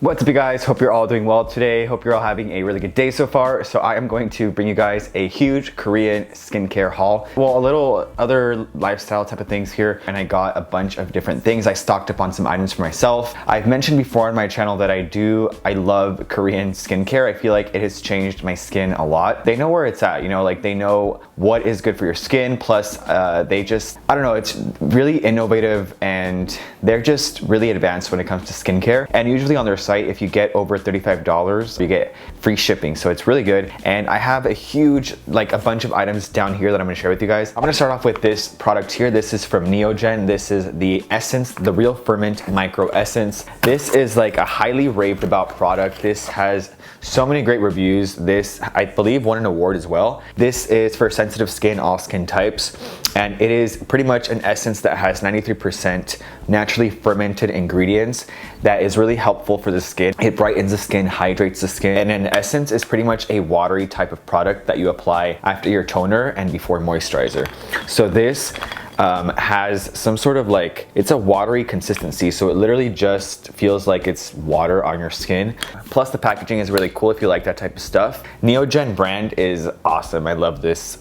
What's up, you guys? Hope you're all doing well today. Hope you're all having a really good day so far. So I am going to bring you guys a huge Korean skincare haul. Well, a little other lifestyle type of things here, and I got a bunch of different things. I stocked up on some items for myself. I've mentioned before on my channel that I love Korean skincare. I feel like it has changed my skin a lot. They know where it's at, you know, like they know what is good for your skin. Plus, they just, I don't know, it's really innovative and they're just really advanced when it comes to skincare. And usually on their site, if you get over $35, you get free shipping. So it's really good. And I have a huge, like a bunch of items down here that I'm gonna share with you guys. I'm gonna start off with this product here. This is from Neogen. This is the Essence, the Real Ferment Micro Essence. This is like a highly raved about product. This has so many great reviews. This, I believe, won an award as well. This is for sensitive skin, all skin types. And it is pretty much an essence that has 93% naturally fermented ingredients that is really helpful for the skin. It brightens the skin, hydrates the skin, and an essence is pretty much a watery type of product that you apply after your toner and before moisturizer. So this has some sort of like, it's a watery consistency, so it literally just feels like it's water on your skin. Plus the packaging is really cool if you like that type of stuff. Neogen brand is awesome. I love this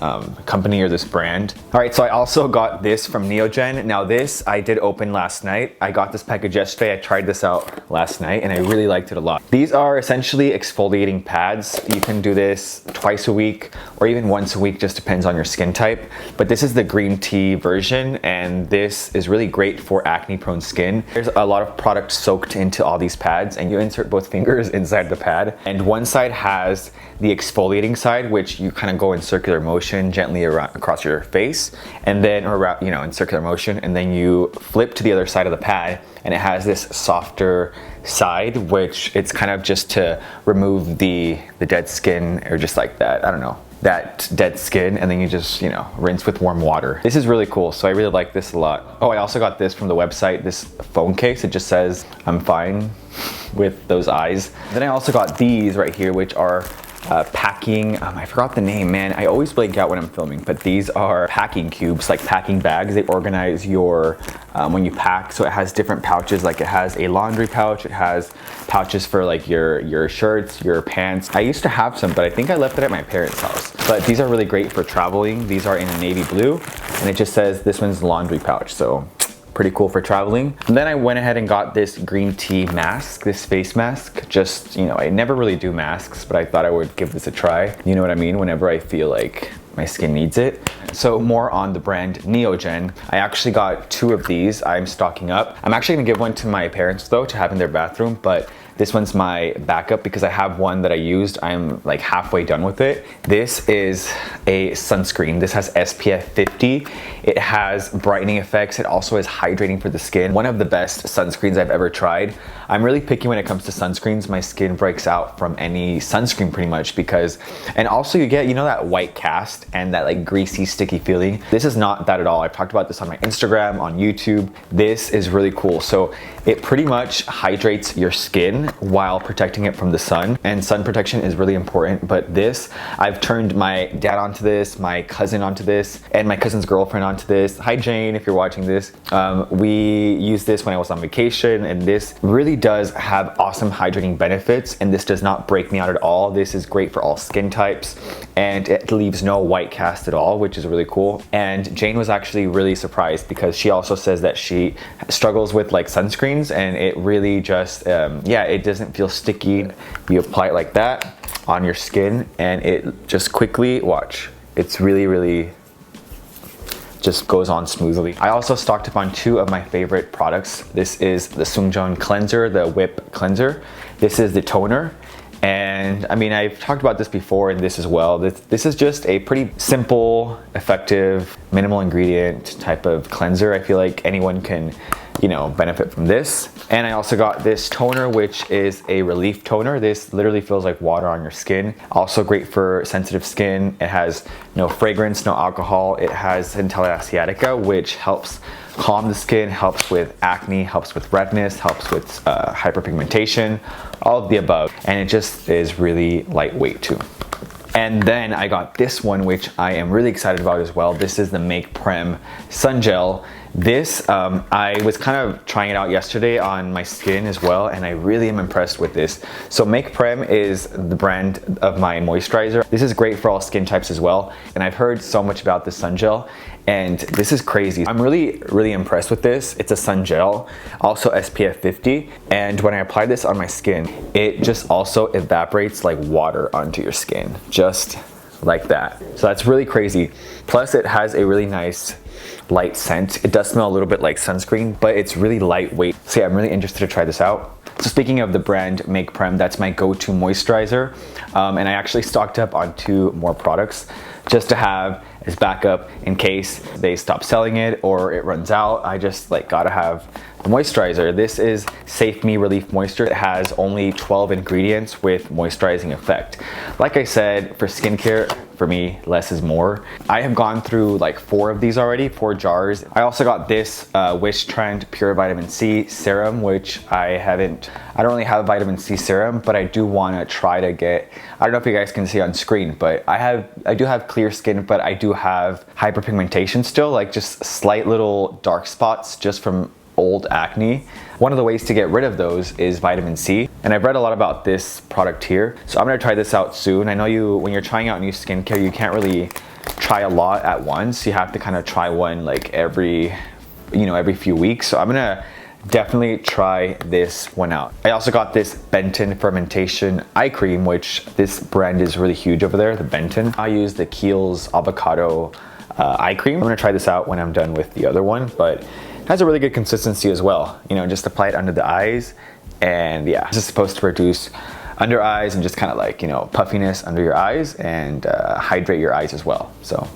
company or this brand. All right, so I also got this from Neogen. Now this I did open last night. I got this package yesterday. I tried this out last night and I really liked it a lot. These are essentially exfoliating pads. You can do this twice a week or even once a week, just depends on your skin type. But this is the green tea version, and this is really great for acne prone skin. There's a lot of product soaked into all these pads, and you insert both fingers inside the pad, and one side has the exfoliating side, which you kind of go in circular motion gently around across your face, and then around, you know, in circular motion, and then you flip to the other side of the pad and it has this softer side, which it's kind of just to remove the dead skin, or just like that, I don't know, that dead skin, and then you just, you know, rinse with warm water. This is really cool, so I really like this a lot. Oh, I also got this from the website, this phone case. It just says, I'm fine with those eyes. Then I also got these right here, which are packing, I forgot the name, man. I always blank out when I'm filming, but these are packing cubes, like packing bags. They organize your, when you pack, so it has different pouches, like it has a laundry pouch, it has pouches for like your shirts, your pants. I used to have some, but I think I left it at my parents' house. But these are really great for traveling. These are in a navy blue, and it just says this one's laundry pouch, so pretty cool for traveling. And then I went ahead and got this green tea mask, this face mask. Just, you know, I never really do masks, but I thought I would give this a try. You know what I mean? Whenever I feel like my skin needs it. So more on the brand Neogen. I actually got 2 of these. I'm stocking up. I'm actually gonna give one to my parents though, to have in their bathroom, but this one's my backup because I have one that I used. I'm like halfway done with it. This is a sunscreen. This has SPF 50. It has brightening effects. It also is hydrating for the skin. One of the best sunscreens I've ever tried. I'm really picky when it comes to sunscreens. My skin breaks out from any sunscreen pretty much because, and also you get, you know, that white cast and that like greasy, sticky feeling. This is not that at all. I've talked about this on my Instagram, on YouTube. This is really cool. So it pretty much hydrates your skin while protecting it from the sun, and sun protection is really important. But this, I've turned my dad onto this, my cousin onto this, and my cousin's girlfriend onto this. Hi Jane, if you're watching this. We used this when I was on vacation, and this really does have awesome hydrating benefits, and this does not break me out at all. This is great for all skin types, and it leaves no white cast at all, which is really cool. And Jane was actually really surprised because she also says that she struggles with like sunscreens, and it really just, yeah, it doesn't feel sticky. You apply it like that on your skin, and it just quickly, watch, it's really just goes on smoothly. I also stocked up on 2 of my favorite products. This is the Sungjung cleanser, the whip cleanser. This is the toner. And I mean, I've talked about this before and this as well. This is just a pretty simple, effective, minimal ingredient type of cleanser. I feel like anyone can, you know, benefit from this. And I also got this toner, which is a relief toner. This literally feels like water on your skin. Also great for sensitive skin. It has no fragrance, no alcohol. It has Centella asiatica, which helps calm the skin, helps with acne, helps with redness, helps with hyperpigmentation, all of the above. And it just is really lightweight too. And then I got this one, which I am really excited about as well. This is the Make Prem Sun Gel. This, I was kind of trying it out yesterday on my skin as well, and I really am impressed with this. So Make Prem is the brand of my moisturizer. This is great for all skin types as well, and I've heard so much about this sun gel, and this is crazy. I'm really impressed with this. It's a sun gel, also SPF 50, and when I apply this on my skin, it just also evaporates like water onto your skin, just like that. So that's really crazy. Plus it has a really nice light scent. It does smell a little bit like sunscreen, but it's really lightweight. So yeah, I'm really interested to try this out. So speaking of the brand Make Prem, that's my go-to moisturizer. And I actually stocked up on 2 more products just to have as backup in case they stop selling it or it runs out. I just like gotta have the moisturizer. This is Safe Me Relief Moisture. It has only 12 ingredients with moisturizing effect. Like I said, for skincare, for me, less is more. I have gone through like 4 of these already, 4 jars. I also got this Wishtrend Pure Vitamin C Serum, which I don't really have a vitamin C serum, but I do want to try to get, I don't know if you guys can see on screen, but I do have clear skin, but I do have hyperpigmentation still, like just slight little dark spots just from old acne. One of the ways to get rid of those is vitamin C, and I've read a lot about this product here, so I'm gonna try this out soon. I know when you're trying out new skincare, you can't really try a lot at once. You have to kind of try one like every few weeks. So I'm gonna definitely try this one out. I also got this Benton Fermentation eye cream, which this brand is really huge over there, the Benton. I use the Kiehl's avocado eye cream. I'm gonna try this out when I'm done with the other one, but it has a really good consistency as well. You know, just apply it under the eyes, and yeah, this is supposed to reduce under eyes and just kind of like, you know, puffiness under your eyes and hydrate your eyes as well. So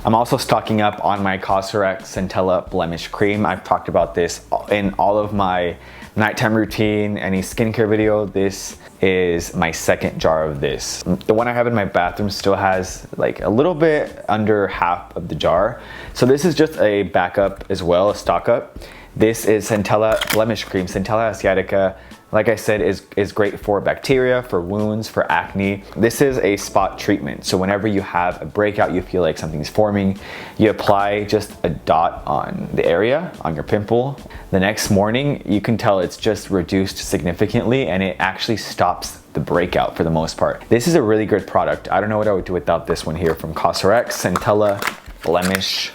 I'm also stocking up on my COSRX Centella Blemish cream. I've talked about this in all of my nighttime routine, any skincare video. This is my 2nd jar of this. The one I have in my bathroom still has like a little bit under half of the jar. So this is just a backup as well, a stock up. This is Centella Blemish Cream. Centella asiatica, like I said, is great for bacteria, for wounds, for acne. This is a spot treatment. So whenever you have a breakout, you feel like something's forming, you apply just a dot on the area, on your pimple. The next morning, you can tell it's just reduced significantly, and it actually stops the breakout for the most part. This is a really good product. I don't know what I would do without this one here from COSRX, Centella Blemish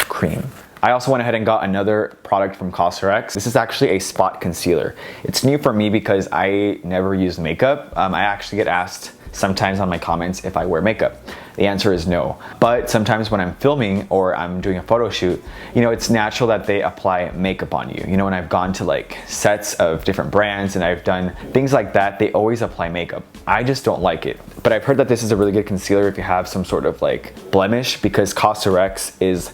Cream. I also went ahead and got another product from COSRX. This is actually a spot concealer. It's new for me because I never use makeup. I actually get asked sometimes on my comments if I wear makeup. The answer is no. But sometimes when I'm filming or I'm doing a photo shoot, you know, it's natural that they apply makeup on you. You know, when I've gone to like sets of different brands and I've done things like that, they always apply makeup. I just don't like it. But I've heard that this is a really good concealer if you have some sort of like blemish, because COSRX is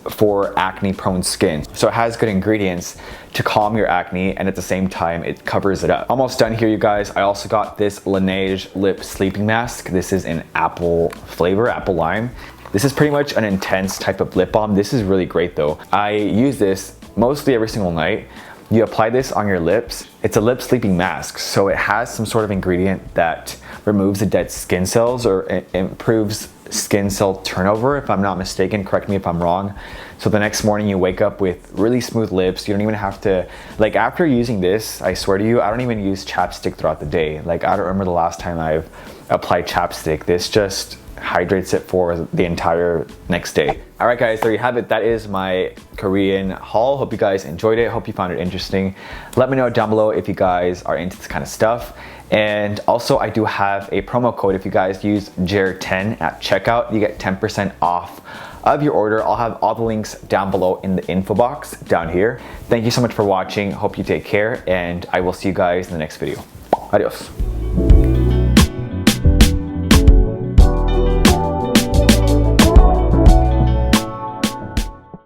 for acne prone skin. So it has good ingredients to calm your acne, and at the same time it covers it up. Almost done here, you guys. I also got this LANEIGE lip sleeping mask. This is an apple flavor, apple lime. This is pretty much an intense type of lip balm. This is really great though. I use this mostly every single night. You apply this on your lips. It's a lip sleeping mask, so it has some sort of ingredient that removes the dead skin cells or improves skin cell turnover, if I'm not mistaken. Correct me if I'm wrong. So the next morning you wake up with really smooth lips. You don't even have to, like, after using this, I swear to you, I don't even use chapstick throughout the day. Like, I don't remember the last time I've applied chapstick. This just hydrates it for the entire next day. All right guys, there you have it. That is my Korean haul. Hope you guys enjoyed it. Hope you found it interesting. Let me know down below if you guys are into this kind of stuff. And also I do have a promo code. If you guys use JairWoo at checkout, you get 10% off of your order. I'll have all the links down below in the info box down here. Thank you so much for watching. Hope you take care, and I will see you guys in the next video. Adios.